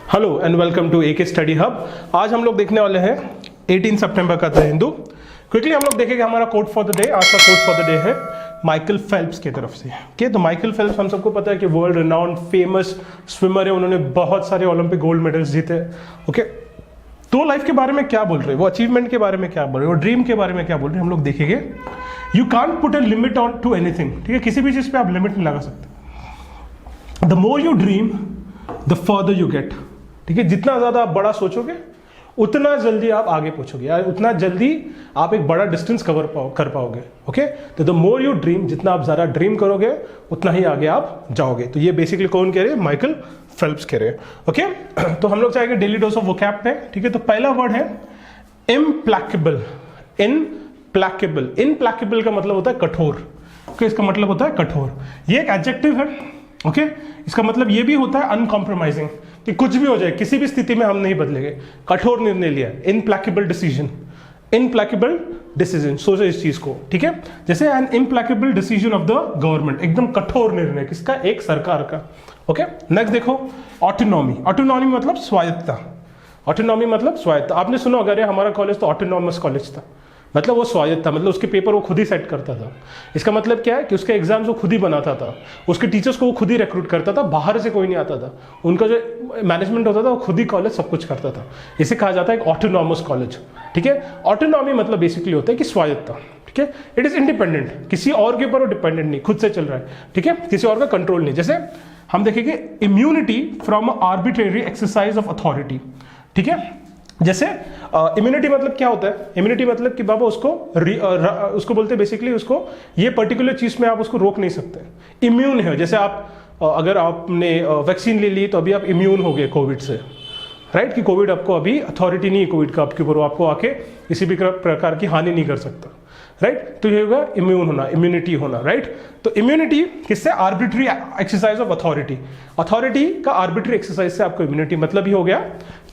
Hello and welcome to AK study hub. आज हम लोग देखने वाले हैं 18 सितंबर का द हिंदू। क्विकली हम लोग देखेंगे हमारा कोट फॉर द डे। आज का कोट फॉर द डे है माइकल फेल्प्स की तरफ से। ओके, तो माइकल फेल्प्स हम सबको पता है कि वर्ल्ड रिनाउंड फेमस स्विमर है। उन्होंने बहुत सारे ओलंपिक गोल्ड मेडल्स जीते। ओके, तो लाइफ के बारे में क्या बोल रहे हैं, वो अचीवमेंट के बारे में क्या बोल रहे हैं, वो ड्रीम के बारे में क्या बोल रहे हैं, हम लोग देखेंगे। You can't put a limit on to anything. ठीक है, किसी भी चीज पे आप लिमिट नहीं लगा सकते। The more you dream the further you get. ठीक है, जितना ज्यादा आप बड़ा सोचोगे उतना जल्दी आप आगे पहुंचोगे, या उतना जल्दी आप एक बड़ा डिस्टेंस कर पाओगे। ओके, तो द मोर यू ड्रीम, जितना आप ज्यादा ड्रीम करोगे उतना ही आगे आप जाओगे। तो ये बेसिकली कौन कह रहे हैं? माइकल फेल्प्स कह रहे हैं। ओके, तो हम लोग चाहेंगे डेली डोज ऑफ वोकैब पे। ठीक है, तो पहला वर्ड है इम्प्लैकेबल। इनप्लैकेबल, इनप्लैकेबल का मतलब होता है कठोर। ओके, इसका मतलब होता है कठोर। ये एक एडजेक्टिव है। ओके, इसका मतलब ये भी होता है अनकॉम्प्रोमाइजिंग, कि कुछ भी हो जाए किसी भी स्थिति में हम नहीं बदलेंगे। कठोर निर्णय लिया, इनप्लैकेबल डिसीजन। इनप्लैकेबल डिसीजन, सोचो इस चीज को। ठीक है, जैसे an implacable decision of the government, एकदम कठोर निर्णय किसका? एक सरकार का। ओके, नेक्स्ट देखो ऑटोनॉमी। ऑटोनॉमी मतलब स्वायत्तता। ऑटोनॉमी मतलब स्वायत्तता। आपने सुना अगर हमारा कॉलेज तो ऑटोनॉमस कॉलेज था, मतलब वो स्वायत्त था, मतलब उसके पेपर वो खुद ही सेट करता था। इसका मतलब क्या है कि उसके एग्जाम्स वो खुद ही बनाता था, उसके टीचर्स को वो खुद ही रिक्रूट करता था, बाहर से कोई नहीं आता था। उनका जो मैनेजमेंट होता था वो खुद ही कॉलेज सब कुछ करता था। इसे कहा जाता है एक ऑटोनॉमस कॉलेज। ठीक है, ऑटोनॉमी मतलब बेसिकली होता है कि स्वायत्तता। ठीक है, इट इज इंडिपेंडेंट, किसी और के ऊपर वो डिपेंडेंट नहीं, खुद से चल रहा है। ठीक है, किसी और का कंट्रोल नहीं। जैसे हम देखेंगे immunity from arbitrary exercise of authority. ठीक है, जैसे इम्यूनिटी मतलब क्या होता है? इम्यूनिटी मतलब कि बाबा उसको बोलते हैं बेसिकली, उसको ये पर्टिकुलर चीज में आप उसको रोक नहीं सकते। इम्यून है, जैसे आप अगर आपने वैक्सीन ले ली तो अभी आप इम्यून हो गए कोविड से, राइट? कि कोविड आपको अभी अथॉरिटी नहीं है कोविड का आपके ऊपर, आपको आके किसी भी प्रकार की हानि नहीं कर सकता, राइट? तो ये होगा इम्यून होना, इम्यूनिटी होना, राइट? तो इम्यूनिटी किससे? Arbitrary exercise of authority. Authority का आर्बिट्री एक्सरसाइज से आपको इम्यूनिटी। मतलब ही हो गया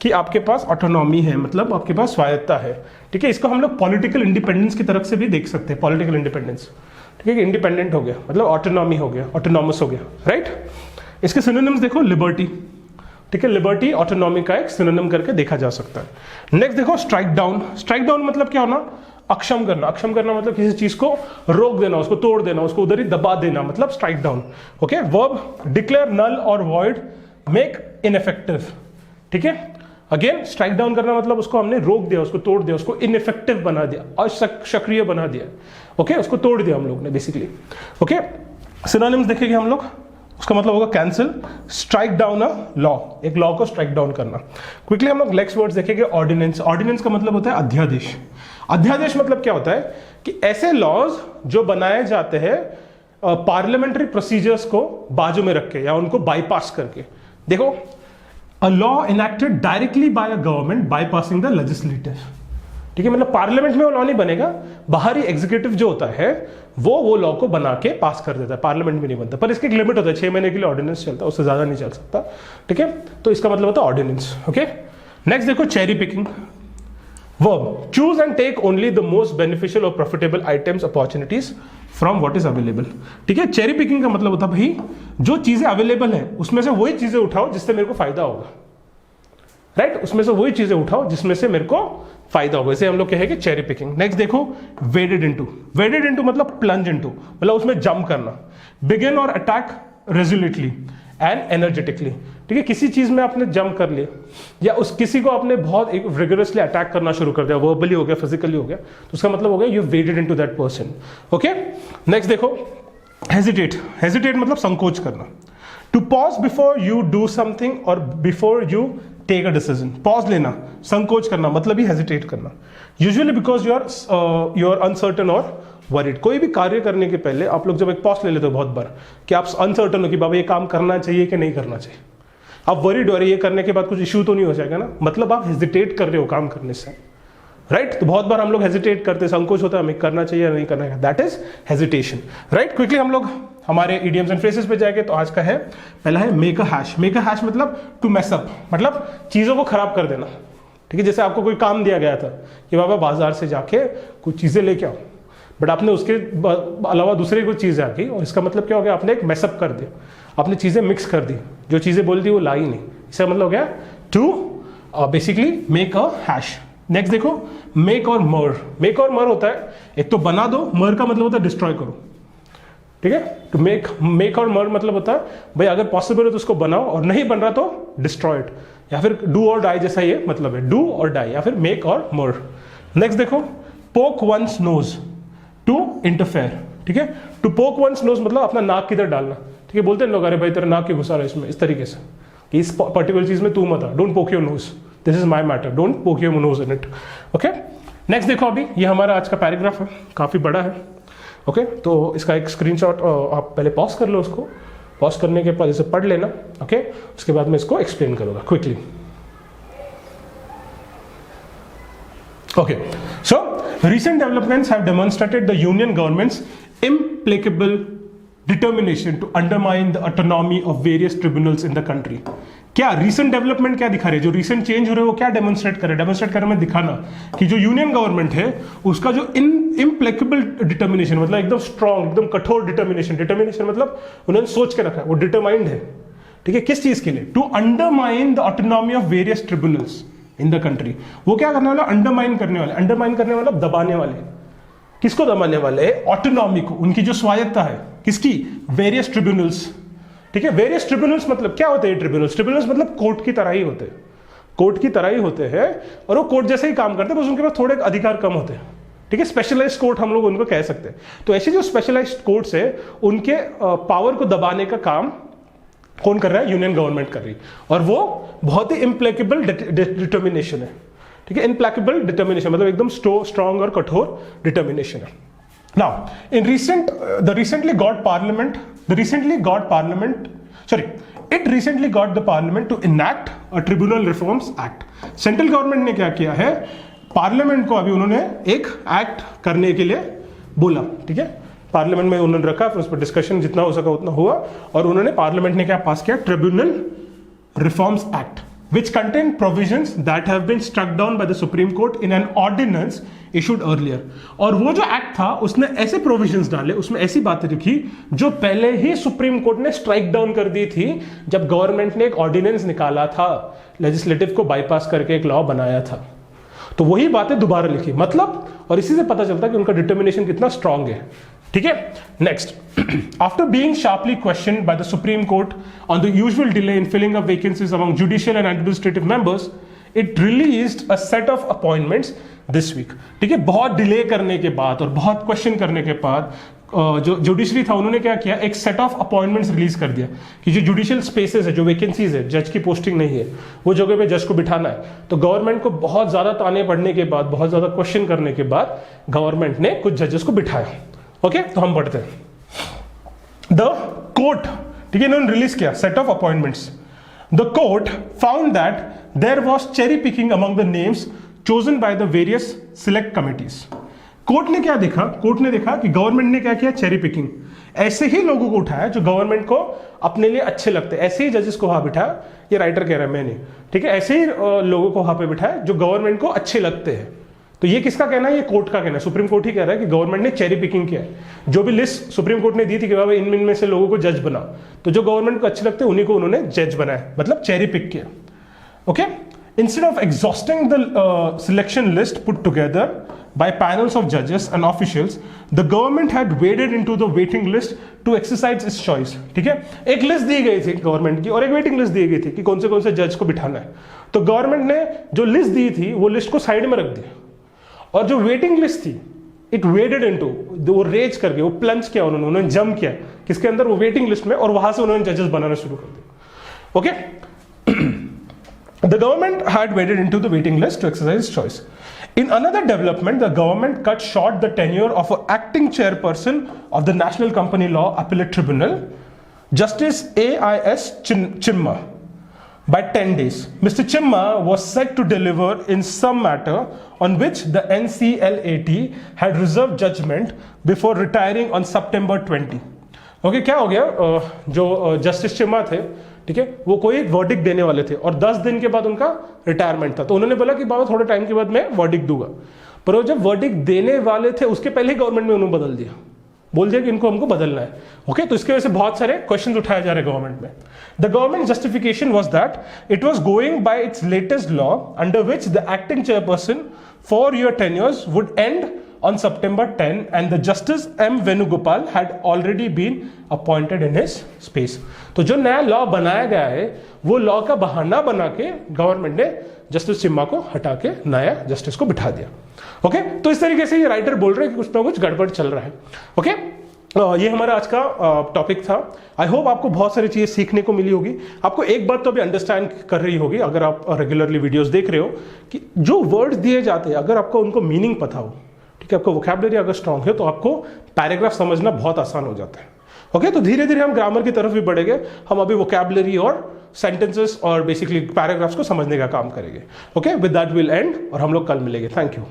कि आपके पास ऑटोनॉमी है, मतलब आपके पास स्वायत्तता है। ठीक है, इसको हम लोग पॉलिटिकल इंडिपेंडेंस की तरफ से भी देख सकते हैं। पॉलिटिकल इंडिपेंडेंस, ठीक है, इंडिपेंडेंट हो गया मतलब ऑटोनॉमी हो गया, ऑटोनॉमस हो गया, राइट? इसके सिनोनिम्स देखो, लिबर्टी। ठीक है, लिबर्टी ऑटोनॉमी का एक सिनोनिम करके देखा जा सकता है। नेक्स्ट देखो स्ट्राइक डाउन। स्ट्राइक डाउन मतलब क्या होना? अक्षम करना। अक्षम करना मतलब किसी चीज को रोक देना, उसको तोड़ देना, उसको उधर ही दबा देना, मतलब strike down. Okay, verb declare null और वॉइड, मेक इनइफेक्टिव। ठीक है, अगेन स्ट्राइक डाउन करना मतलब उसको हमने रोक दिया, उसको तोड़ दिया, उसको इनइफेक्टिव बना दिया, अशक्रिय बना दिया। ओके, उसको तोड़ दिया हम लोग ने बेसिकली। ओके, सिनोनिम्स देखेंगे हम लोग, उसका मतलब होगा cancel, strike down a law, एक लॉ को स्ट्राइक डाउन करना। क्विकली हम लोग नेक्स्ट वर्ड्स देखेंगे, ऑर्डिनेंस। ऑर्डिनेंस का मतलब होता है अध्यादेश। अध्यादेश मतलब क्या होता है कि ऐसे लॉज जो बनाए जाते हैं पार्लियामेंट्री प्रोसीजर्स को बाजू में रख के या उनको बाईपास करके। देखो, a law enacted directly by a government bypassing the legislative. ठीक है, मतलब पार्लियामेंट में वो लॉ नहीं बनेगा, बाहरी एग्जीक्यूटिव जो होता है वो लॉ को बना के पास कर देता है, पार्लियामेंट में नहीं बनता। पर इसकी एक लिमिट होता है, 6 महीने के लिए ऑर्डिनेंस चलता है, उससे ज्यादा नहीं चल सकता। ठीक है, तो इसका मतलब होता है ऑर्डिनेंस। ओके, नेक्स्ट देखो cherry picking. Verb choose and take only the most beneficial और profitable items opportunities from what is available. ठीक है, चेरी पिकिंग का मतलब होता है भाई जो चीजें अवेलेबल है उसमें से वही चीजें उठाओ जिससे मेरे को फायदा होगा, राइट? उसमें से वही चीजें उठाओ जिसमें से मेरे को फायदा होगा, इसे हम लोग कहेंगे चेरी पिकिंग। नेक्स्ट देखो वेडेड इनटू। वेडेड इनटू मतलब प्लंज इनटू, मतलब उसमें जंप करना। बिगिन और अटैक रेजोल्यूटली एंड एनर्जेटिकली। ठीक है, किसी चीज में आपने जंप कर लिया या उस किसी को आपने बहुत एक रिगरसली अटैक करना शुरू कर दिया, वर्बली हो गया, फिजिकली हो गया, तो उसका मतलब हो गया you wedded into that person. Okay, next देखो हेजिटेट। हेजिटेट मतलब संकोच करना। To pause before you do something और before you take a decision. Pause लेना, संकोच करना, मतलब ही हेजिटेट करना। Usually because you are uncertain और वरीड। कोई भी कार्य करने के पहले आप लोग जब एक पॉज ले लेते हो बहुत बार कि आप अनसर्टन हो कि बाबा ये काम करना चाहिए कि नहीं करना चाहिए, आप वरीड हो रहे ये करने के बाद कुछ इश्यू तो नहीं हो जाएगा ना, मतलब आप हेजिटेट कर रहे हो काम करने से, राइट? तो बहुत बार हम लोग हेजिटेट करते हैं, संकोच होता है हमें करना चाहिए या नहीं करना है, that is hesitation, right? Quickly हम लोग हमारे इडियम्स एंड फ्रेजेस पे जाएंगे। तो आज का है पहला है make a hash. Make a hash मतलब टू मेस अप, मतलब चीजों को खराब कर देना। ठीक है, जैसे आपको कोई काम दिया गया था कि बाबा बाजार से जाके कुछ चीजें लेके आओ, बट आपने उसके अलावा दूसरी कोई चीज़ आ गई और इसका मतलब क्या हो गया, आपने एक मैसअप कर दिया, आपने चीज़ें मिक्स कर दी, जो चीज़ें बोल दी वो लाई नहीं। इसका मतलब हो गया to basically make a hash. Next देखो मेक और मर। मेक और मर होता है एक तो बना दो, मर का मतलब होता है डिस्ट्रॉय करो, ठीक है। तो मेक और मर मतलब होता है भाई अगर पॉसिबल है तो उसको बनाओ और नहीं बन रहा तो डिस्ट्रॉय इट, या फिर डू और डाई जैसा ये मतलब है, डू और डाई या फिर मेक और मर। नेक्स्ट देखो पोक वंस नोज टू इंटरफेयर, ठीक है। टू पोक वंस नोज मतलब अपना नाक किधर डालना, ठीक है। बोलते हैं लोग अरे भाई तेरा नाक क्यों घुसा रहा है इसमें, इस तरीके से कि इस पर्टिकुलर चीज में तू मत आ, don't poke your nose, this is my matter, don't poke your nose in it, okay. Next देखो अभी ये हमारा आज का पैराग्राफ है, काफी बड़ा है, ओके। तो इसका एक स्क्रीनशॉट आप पहले पॉज कर लो, उसको पॉज करने के बाद इसे पढ़ लेना, ओके। उसके बाद मैं इसको एक्सप्लेन करूंगा quickly, okay. So recent developments have demonstrated the union government's implacable determination to undermine the autonomy of various tribunals in the country। क्या recent development क्या दिखा रहे हैं, जो recent change हो रहे हैं वो क्या डेमोन्स्ट्रेट कर रहे हैं, डेमोन्स्ट्रेट कर रहे हैं दिखाना कि जो यूनियन गवर्नमेंट है उसका जो implacable determination मतलब एकदम स्ट्रॉन्ग, एकदम कठोर डिटर्मिनेशन मतलब उन्होंने सोच के रखा है, वो डिटरमाइंड है, ठीक है। किस चीज के लिए, to undermine the autonomy of various tribunals in the country. वो क्या करने वाला, अंडरमाइन करने वाले, अंडरमाइन करने वाला दबाने वाले, किसको दबाने वाले, ऑटोनॉमी को, उनकी जो स्वायत्ता है, किसकी, वेरियस ट्रिब्यूनल्स, ठीक है। वेरियस ट्रिब्यूनल्स मतलब क्या होते हैं, ट्रिब्यूनल्स, ट्रिब्यूनल्स मतलब कोर्ट की तरह ही होते हैं, कोर्ट की तरह ही होते हैं और वो कोर्ट जैसे ही काम करते हैं, बस उनके पास थोड़े अधिकार कम होते हैं, ठीक है। स्पेशलाइज्ड कोर्ट हम लोग उनको कह सकते हैं। तो ऐसे जो स्पेशलाइज्ड कोर्ट्स है उनके पावर को दबाने का काम कौन कर रहा है, यूनियन गवर्नमेंट कर रही है, और वो बहुत ही इम्प्लेकेबल डिटर्मिनेशन है, ठीक है। इम्प्लेकेबल डिटर्मिनेशन मतलब एकदम स्ट्रॉन्ग और कठोर डिटर्मिनेशन है। Now in it recently got the parliament to enact a tribunal reforms act। Central government ने क्या किया है, पार्लियामेंट को अभी उन्होंने एक एक्ट करने के लिए बोला, ठीक है। पार्लियामेंट में उन्होंने रखा, फिर उस पर डिस्कशन जितना हो सका उतना हुआ और उन्होंने पार्लियामेंट ने क्या पास किया, tribunal reforms act which contain provisions that have been struck down by the Supreme Court in an ordinance issued earlier। और वो जो एक्ट था उसने ऐसे प्रोविजंस डाले, उसमें ऐसी बातें लिखी जो पहले ही सुप्रीम कोर्ट ने स्ट्राइक डाउन कर दी थी जब गवर्नमेंट ने एक ऑर्डिनेंस निकाला था, लेजिस्लेटिव को बाईपास करके एक लॉ बनाया था। तो वही बातें दोबारा लिखी, मतलब, और इसी से पता चलता है कि उनका डिटर्मिनेशन कितना स्ट्रांग है, ठीक है। Next, after being sharply questioned by the supreme court on the usual delay in filling up vacancies among judicial and administrative members, it released a set of appointments this week, ठीक है। बहुत delay करने के बाद और बहुत question करने के बाद जो जुडिशरी था उन्होंने क्या किया, एक सेट ऑफ अपॉइंटमेंट्स रिलीज कर दिया कि जो जुडिशियल स्पेसेस है, जो वैकेंसीज है, जज की पोस्टिंग नहीं है, वो जगह पे जज को बिठाना है। तो गवर्नमेंट को बहुत ज्यादा ताने पड़ने के बाद, बहुत ज्यादा क्वेश्चन करने के बाद गवर्नमेंट ने कुछ जजेस को बिठाया, ओके। तो हम पढ़ते हैं द कोर्ट, ठीक है, इन्होंने रिलीज किया set of appointments. The court found that there was cherry picking among the names chosen by the various select committees. Court ने क्या देखा, कोर्ट ने देखा कि गवर्नमेंट ने क्या किया, चेरी पिकिंग, ऐसे ही लोगों को उठाया जो गवर्नमेंट को अपने लिए अच्छे लगते हैं, ऐसे ही जजेस को वहां बिठाया, ये राइटर कह रहा है, मैंने, ठीक है, ऐसे ही लोगों को वहां पे बिठाया जो गवर्नमेंट को अच्छे लगते हैं। तो ये किसका कहना है, ये कोर्ट का कहना है, सुप्रीम कोर्ट ही कह रहा है कि गवर्नमेंट ने चेरी पिकिंग किया है। जो भी लिस्ट सुप्रीम कोर्ट ने दी थी कि बाबा इन में से लोगों को जज बना, तो जो गवर्नमेंट को अच्छे लगते हैं उन्हीं को उन्होंने जज बनाया, मतलब चेरी पिक किया, okay. Instead of exhausting the selection list put together by panels of judges and officials, the government had waded into the waiting list to exercise its choice, ठीक है। एक लिस्ट दी गई थी गवर्नमेंट की और एक waiting list दी गई थी कि कौन से जज को बिठाना है। तो गवर्नमेंट ने जो लिस्ट दी थी वो लिस्ट को साइड में रख दिया, और जो वेटिंग लिस्ट थी, इट वेडेड इनटू, वो रेज करके, वो प्लंज किया उन्होंने जंप किया किसके अंदर, वो वेटिंग लिस्ट में, और वहां से उन्होंने जजेस बनाना शुरू कर दिया, okay. The government had waded into the waiting list to exercise its choice. In another development, the government cut short the tenure of an acting chairperson of the National Company Law Appellate Tribunal, Justice A.I.S. Chimma, by 10 days. Mr. Chimma was set to deliver in some matter on which the NCLAT had reserved judgment before retiring on September 20. Okay, क्या हो गया, जो justice चिम्मा थे, ठीक है, वो कोई verdict देने वाले थे और 10 दिन के बाद उनका रिटायरमेंट था। तो उन्होंने बोला कि बाबा थोड़े टाइम के बाद मैं वर्डिक्ट दूंगा, पर वो जब वर्डिक्ट देने वाले थे उसके पहले ही गवर्नमेंट ने उन्होंने बदल दिया, बोल दिया कि इनको हमको बदलना है, ओके। तो इसके वजह से बहुत सारे क्वेश्चंस उठाए जा रहे हैं गवर्नमेंट में। The government justification was that it was going by its latest law under which the acting chairperson for your tenures would end on September 10 and the Justice M. Venugopal had already been appointed in his space. तो जो नया law बनाया गया है वो law का बहाना बना के गवर्नमेंट ने जस्टिस चिम्मा को हटा के नया जस्टिस को बिठा दिया. ओके तो इस तरीके से ये राइटर बोल रहे हैं कि कुछ ना कुछ गड़बड़ चल रहा है. ओके ये हमारा आज का टॉपिक था. आई होप आपको बहुत सारी चीज़ें सीखने को मिली होगी. आपको एक बात तो अभी अंडरस्टैंड कर रही होगी अगर आप रेगुलरली वीडियोस देख रहे हो कि जो वर्ड्स दिए जाते हैं अगर आपको उनको मीनिंग पता हो, ठीक है, आपको वोकैबुलरी अगर स्ट्रांग है तो आपको पैराग्राफ समझना बहुत आसान हो जाता है. ओके तो धीरे धीरे हम ग्रामर की तरफ भी बढ़ेंगे. हम अभी वोकैबुलरी और सेंटेंसेस और बेसिकली पैराग्राफ्स को समझने का काम करेंगे. Okay with that will and और हम लोग कल मिलेंगे. Thank you.